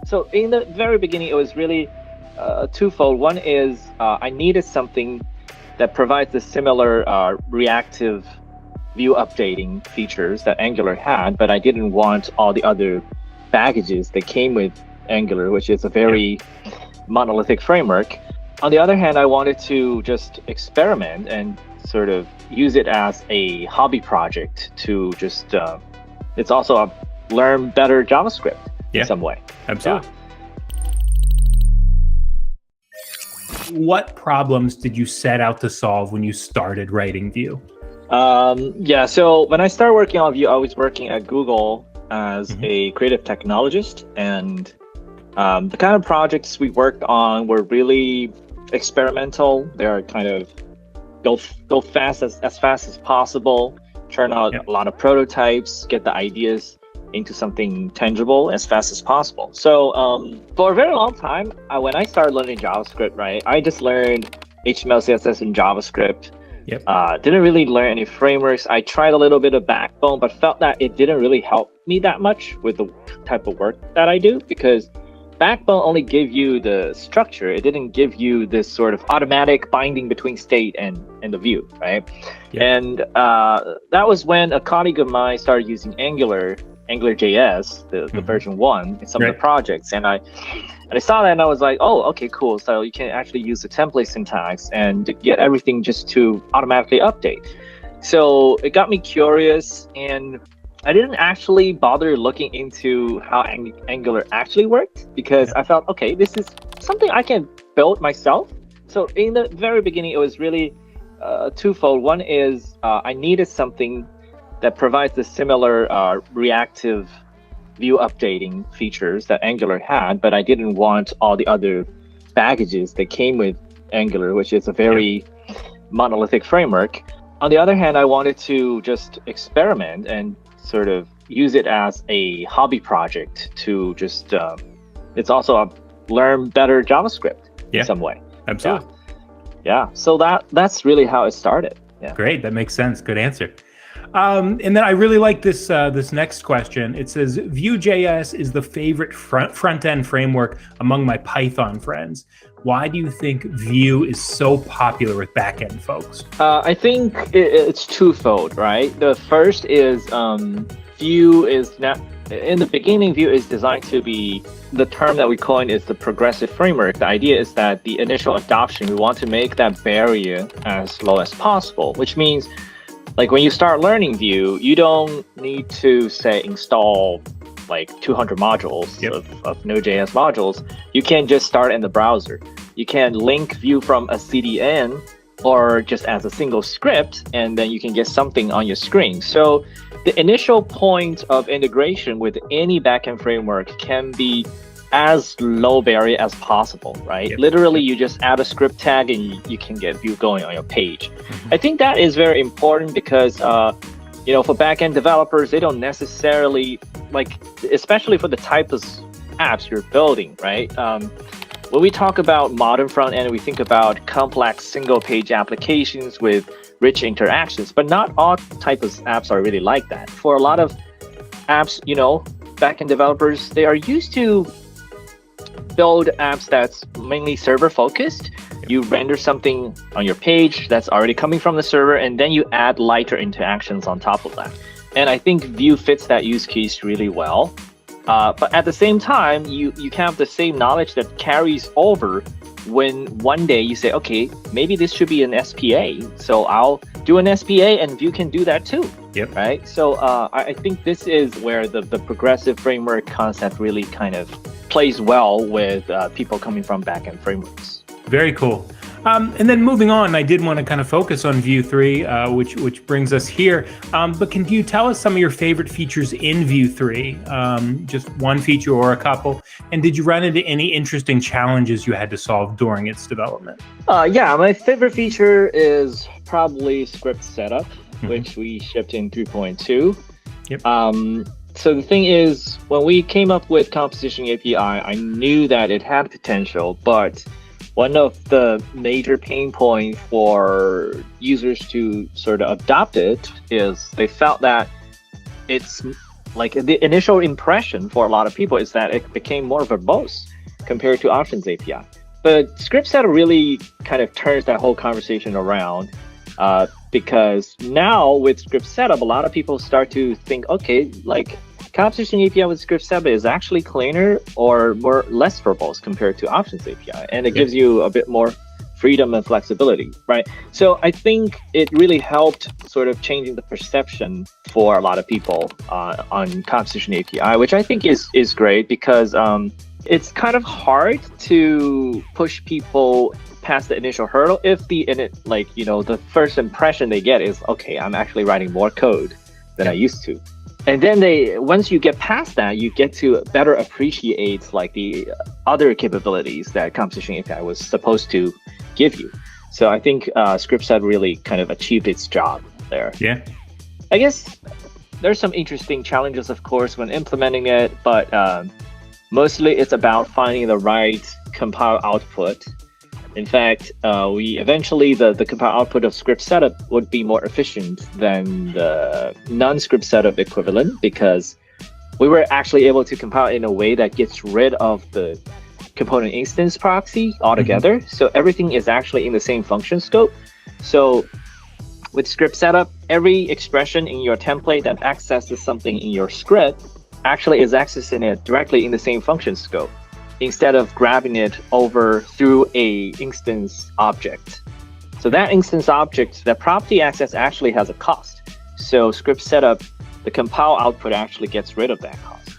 So in the very beginning, it was really twofold. One is I needed something that provides the similar reactive view updating features that Angular had, but I didn't want all the other baggages that came with Angular, which is a very monolithic framework. On the other hand, I wanted to just experiment and sort of use it as a hobby project to just, it's also a learn better JavaScript in some way. Absolutely. What problems did you set out to solve when you started writing Vue? So when I started working on Vue, I was working at Google as a creative technologist, and the kind of projects we worked on were really experimental. They're kind of go fast as fast as possible, churn out a lot of prototypes, get the ideas into something tangible as fast as possible. So for a very long time, when I started learning JavaScript, right, I just learned HTML, CSS, and JavaScript. Didn't really learn any frameworks. I tried a little bit of Backbone, but felt that it didn't really help me that much with the type of work that I do, because Backbone only gave you the structure. It didn't give you this sort of automatic binding between state and the view, right? And that was when a colleague of mine started using Angular.js, the version 1 in some of the projects. And I saw that and I was like, oh, okay, cool. So you can actually use the template syntax and get everything just to automatically update. So it got me curious, and I didn't actually bother looking into how Angular actually worked, because I felt, okay, this is something I can build myself. So in the very beginning, it was really twofold. One is I needed something that provides the similar reactive view updating features that Angular had, but I didn't want all the other baggages that came with Angular, which is a very monolithic framework. On the other hand, I wanted to just experiment and sort of use it as a hobby project to just, it's also a learn better JavaScript in some way. Absolutely. So that's really how it started. Great, that makes sense. Good answer. And then I really like this this next question. It says, Vue.js is the favorite front-end framework among my Python friends. Why do you think Vue is so popular with back-end folks? I think it's twofold, right? The first is Vue is not, in the beginning, Vue is designed to be, the term that we coined is the progressive framework. The idea is that the initial adoption, we want to make that barrier as low as possible, which means like when you start learning Vue, you don't need to say install like 200 modules of Node.js modules. You can just start in the browser. You can link Vue from a CDN or just as a single script, and then you can get something on your screen. So the initial point of integration with any backend framework can be as low barrier as possible, right? Literally, you just add a script tag and you can get Vue going on your page. I think that is very important because, you know, for backend developers, they don't necessarily, like, especially for the type of apps you're building, right? When we talk about modern front end, we think about complex single page applications with rich interactions, but not all types of apps are really like that. For a lot of apps, you know, backend developers, they are used to build apps that's mainly server focused. You render something on your page that's already coming from the server, and then you add lighter interactions on top of that. And I think Vue fits that use case really well. But at the same time, you can have the same knowledge that carries over when one day you say, okay, maybe this should be an SPA. So I'll do an SPA and Vue can do that too. Right? So I think this is where the progressive framework concept really kind of plays well with people coming from backend frameworks. Very cool. And then moving on, I did want to kind of focus on Vue 3, which brings us here. But can you tell us some of your favorite features in Vue 3? Just one feature or a couple? And did you run into any interesting challenges you had to solve during its development? Yeah, my favorite feature is probably script setup, which we shipped in 3.2. So the thing is, when we came up with Composition API, I knew that it had potential, but one of the major pain points for users to sort of adopt it is they felt that it's like the initial impression for a lot of people is that it became more verbose compared to Options API. But script setup really kind of turns that whole conversation around, because now with script setup, a lot of people start to think, okay, like composition API with script setup is actually cleaner or less verbose compared to Options API, and it gives you a bit more freedom and flexibility, right? So I think it really helped sort of changing the perception for a lot of people on composition API, which I think is great, because it's kind of hard to push people past the initial hurdle if the first impression they get is, okay, I'm actually writing more code than I used to. And then once you get past that, you get to better appreciate like the other capabilities that composition API was supposed to give you. So I think script setup really kind of achieved its job there. Yeah. I guess there's some interesting challenges, of course, when implementing it, but mostly it's about finding the right compile output. In fact, we eventually the compile output of script setup would be more efficient than the non-script setup equivalent, because we were actually able to compile in a way that gets rid of the component instance proxy altogether. So everything is actually in the same function scope. So with script setup, every expression in your template that accesses something in your script actually is accessing it directly in the same function scope, instead of grabbing it over through a instance object. So that instance object, that property access actually has a cost. So script setup, the compile output actually gets rid of that cost.